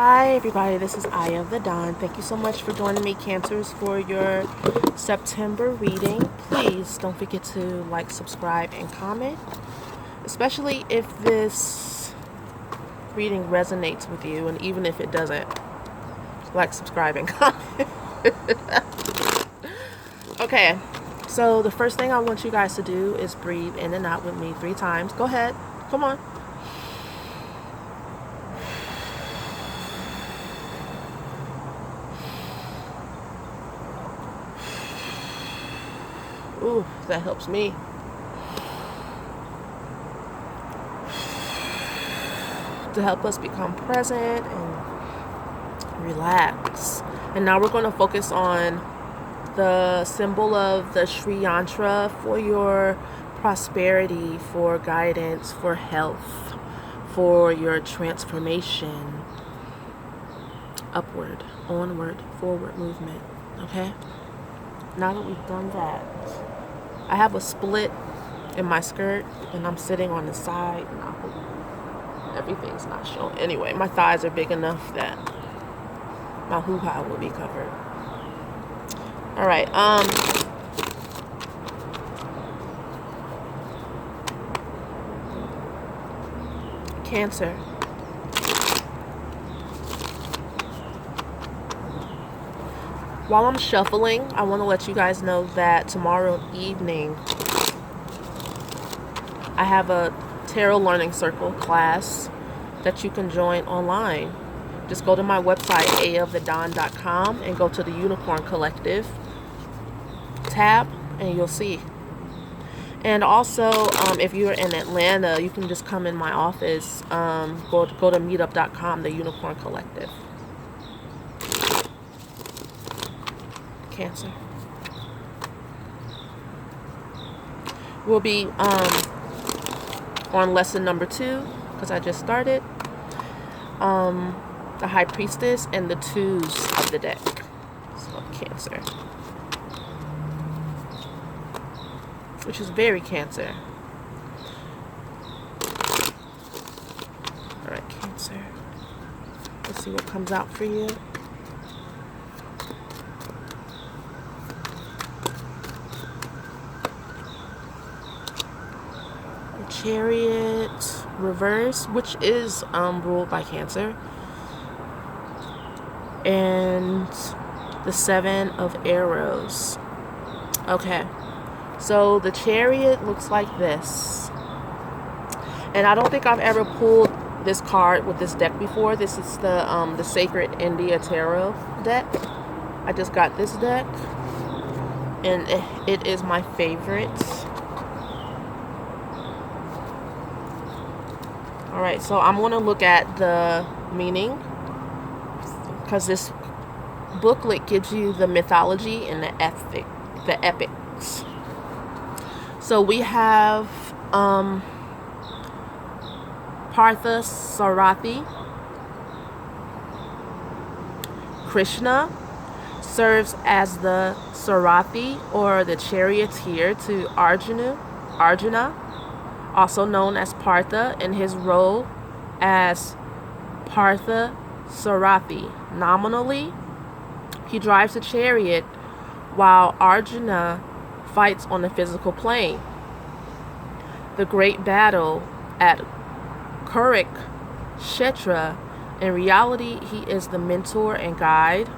Hi everybody, this is Aya of the Dawn. Thank you so much for joining me, Cancers, for your September reading. Please don't forget to like, subscribe, and comment, especially if this reading resonates with you, and even if it doesn't, like, subscribe, and comment. Okay, so the first thing I want you guys to do is breathe in and out with me 3 times. Go ahead, come on. Ooh, that helps me. To help us become present and relax. And now we're going to focus on the symbol of the Sri Yantra for your prosperity, for guidance, for health, for your transformation, upward, onward, forward movement. Okay? Now that we've done that, I have a split in my skirt and I'm sitting on the side and I hope everything's not showing. Anyway, my thighs are big enough that my hoo-ha will be covered. Alright, Cancer. While I'm shuffling, I want to let you guys know that tomorrow evening I have a Tarot Learning Circle class that you can join online. Just go to my website, ayaofthedawn.com, and go to the Unicorn Collective tab, and you'll see. And also, if you're in Atlanta, you can just come in my office. Go to meetup.com, the Unicorn Collective. Cancer. We'll be on lesson number 2, because I just started. The High Priestess and the 2s of the deck. So Cancer. Which is very Cancer. Alright, Cancer. Let's see what comes out for you. Chariot reverse, which is ruled by Cancer, and the 7 of arrows. Okay, so the Chariot looks like this, and I don't think I've ever pulled this card with this deck before. This is the Sacred India Tarot deck. I just got this deck, and it is my favorite. Alright, so I'm going to look at the meaning, because this booklet gives you the mythology and the epics. So we have Partha Sarathi. Krishna serves as the Sarathi, or the charioteer, to Arjuna, also known as Partha, in his role as Partha Sarathi. Nominally, he drives a chariot while Arjuna fights on the physical plane. The great battle at Kurukshetra, in reality, he is the mentor and guide,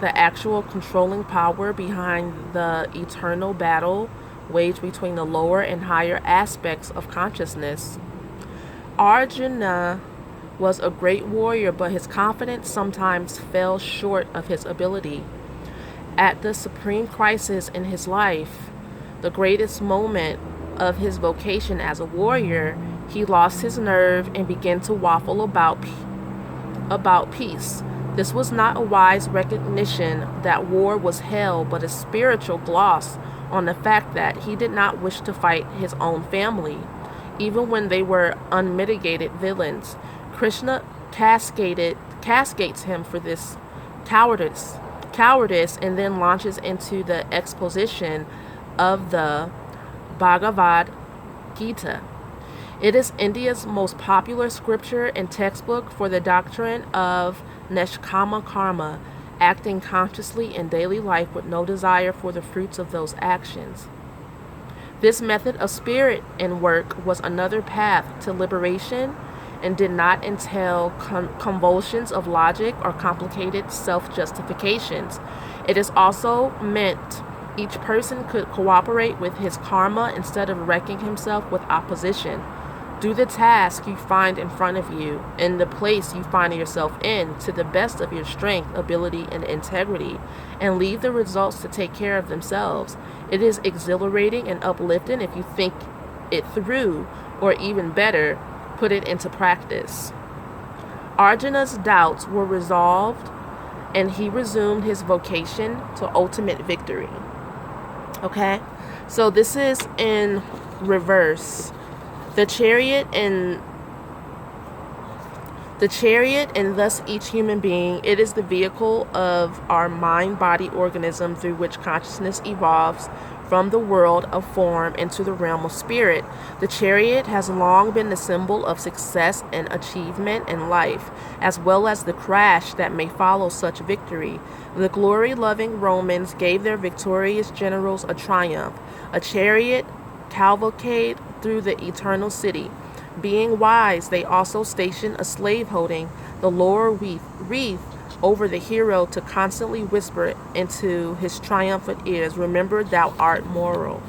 the actual controlling power behind the eternal battle waged between the lower and higher aspects of consciousness. Arjuna was a great warrior, but his confidence sometimes fell short of his ability. At the supreme crisis in his life, the greatest moment of his vocation as a warrior, he lost his nerve and began to waffle about peace. This was not a wise recognition that war was hell, but a spiritual gloss on the fact that he did not wish to fight his own family, even when they were unmitigated villains. Krishna castigates him for this cowardice, and then launches into the exposition of the Bhagavad Gita. It is India's most popular scripture and textbook for the doctrine of Nishkama karma, acting consciously in daily life with no desire for the fruits of those actions. This method of spirit and work was another path to liberation and did not entail convulsions of logic or complicated self-justifications. It is also meant each person could cooperate with his karma instead of wrecking himself with opposition. Do the task you find in front of you in the place you find yourself in to the best of your strength, ability, and integrity, and leave the results to take care of themselves. It is exhilarating and uplifting if you think it through, or even better, put it into practice. Arjuna's doubts were resolved, and he resumed his vocation to ultimate victory. Okay, so this is in reverse. The chariot and thus each human being, it is the vehicle of our mind-body organism through which consciousness evolves from the world of form into the realm of spirit. The chariot has long been the symbol of success and achievement in life, as well as the crash that may follow such victory. The glory-loving Romans gave their victorious generals a triumph, a chariot cavalcade through the eternal city. Being wise, they also stationed a slave holding the laurel wreath over the hero to constantly whisper into his triumphant ears, "Remember, thou art mortal."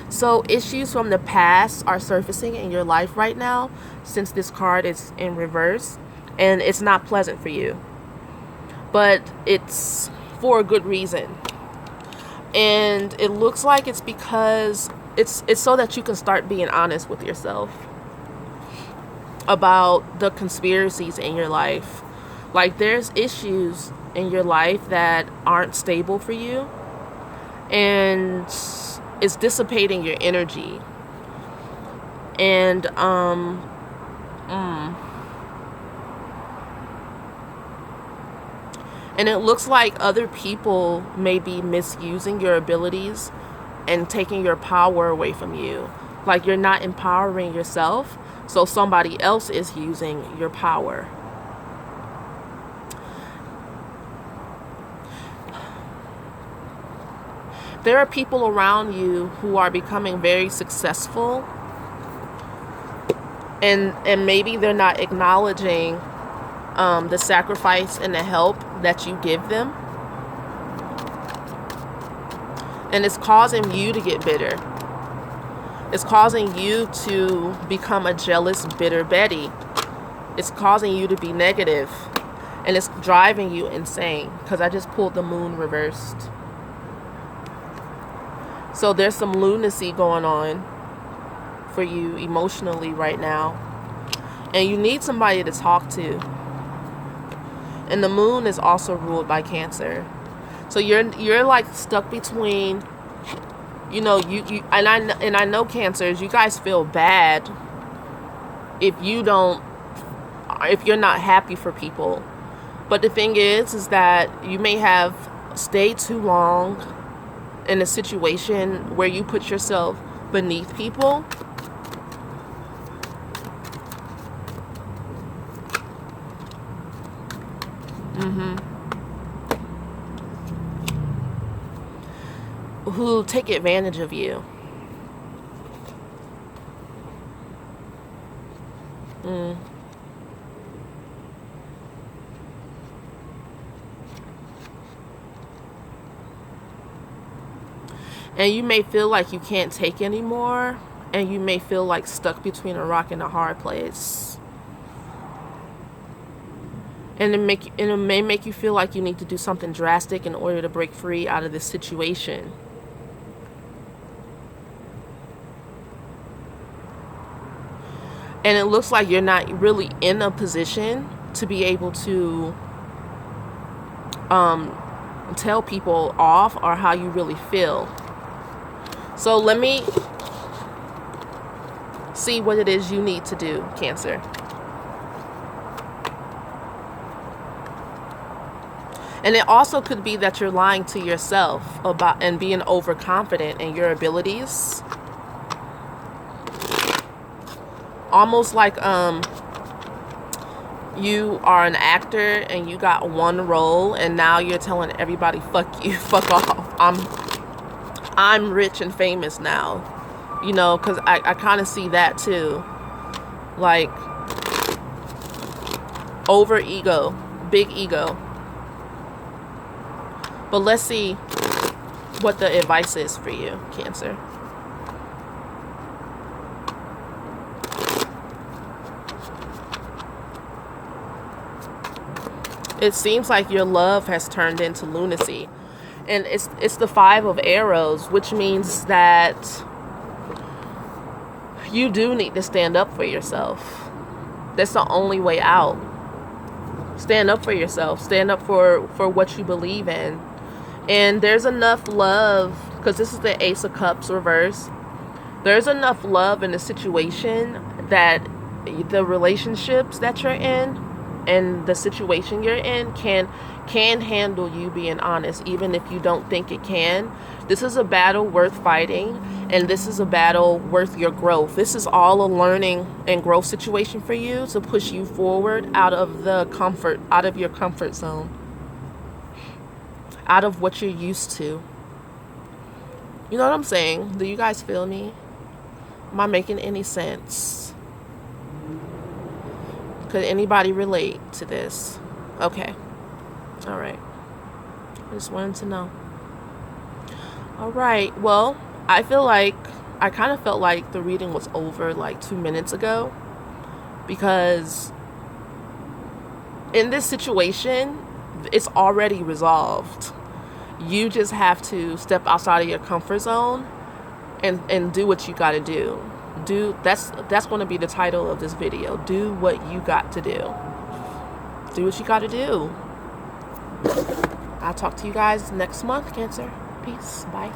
So issues from the past are surfacing in your life right now, since this card is in reverse, and it's not pleasant for you, but it's for a good reason. And it looks like it's because it's so that you can start being honest with yourself about the conspiracies in your life. Like, there's issues in your life that aren't stable for you, and it's dissipating your energy. And and it looks like other people may be misusing your abilities and taking your power away from you. Like, you're not empowering yourself, so somebody else is using your power. There are people around you who are becoming very successful, and maybe they're not acknowledging the sacrifice and the help that you give them. And it's causing you to get bitter. It's causing you to become a jealous, bitter Betty. It's causing you to be negative. And it's driving you insane, because I just pulled the moon reversed. So there's some lunacy going on for you emotionally right now. And you need somebody to talk to. And the moon is also ruled by Cancer. So you're like stuck between, you know, you and I know Cancers, you guys feel bad if you're not happy for people. But the thing is that you may have stayed too long in a situation where you put yourself beneath people. Who take advantage of you. And you may feel like you can't take anymore, and you may feel like stuck between a rock and a hard place. And it may make you feel like you need to do something drastic in order to break free out of this situation. And it looks like you're not really in a position to be able to tell people off or how you really feel. So let me see what it is you need to do, Cancer. And it also could be that you're lying to yourself about and being overconfident in your abilities. almost like you are an actor and you got one role and now you're telling everybody fuck you, fuck off, I'm rich and famous now, you know, because I kind of see that too, like over ego, big ego. But let's see what the advice is for you, Cancer. It seems like your love has turned into lunacy. And it's the 5 of arrows, which means that you do need to stand up for yourself. That's the only way out. Stand up for yourself. Stand up for what you believe in. And there's enough love, because this is the Ace of Cups reverse. There's enough love in the situation that the relationships that you're in and the situation you're in can handle you being honest, even if you don't think it can. This is a battle worth fighting, and this is a battle worth your growth. This is all a learning and growth situation for you to push you forward out of your comfort zone, out of what you're used to. You know what I'm saying? Do you guys feel me? Am I making any sense? Could anybody relate to this? Okay. All right. I just wanted to know. All right. Well, I kind of felt like the reading was over like 2 minutes ago, because in this situation, it's already resolved. You just have to step outside of your comfort zone and do what you got to do. That's going to be the title of this video. Do what you got to do. Do what you got to do. I'll talk to you guys next month, Cancer. Peace. Bye.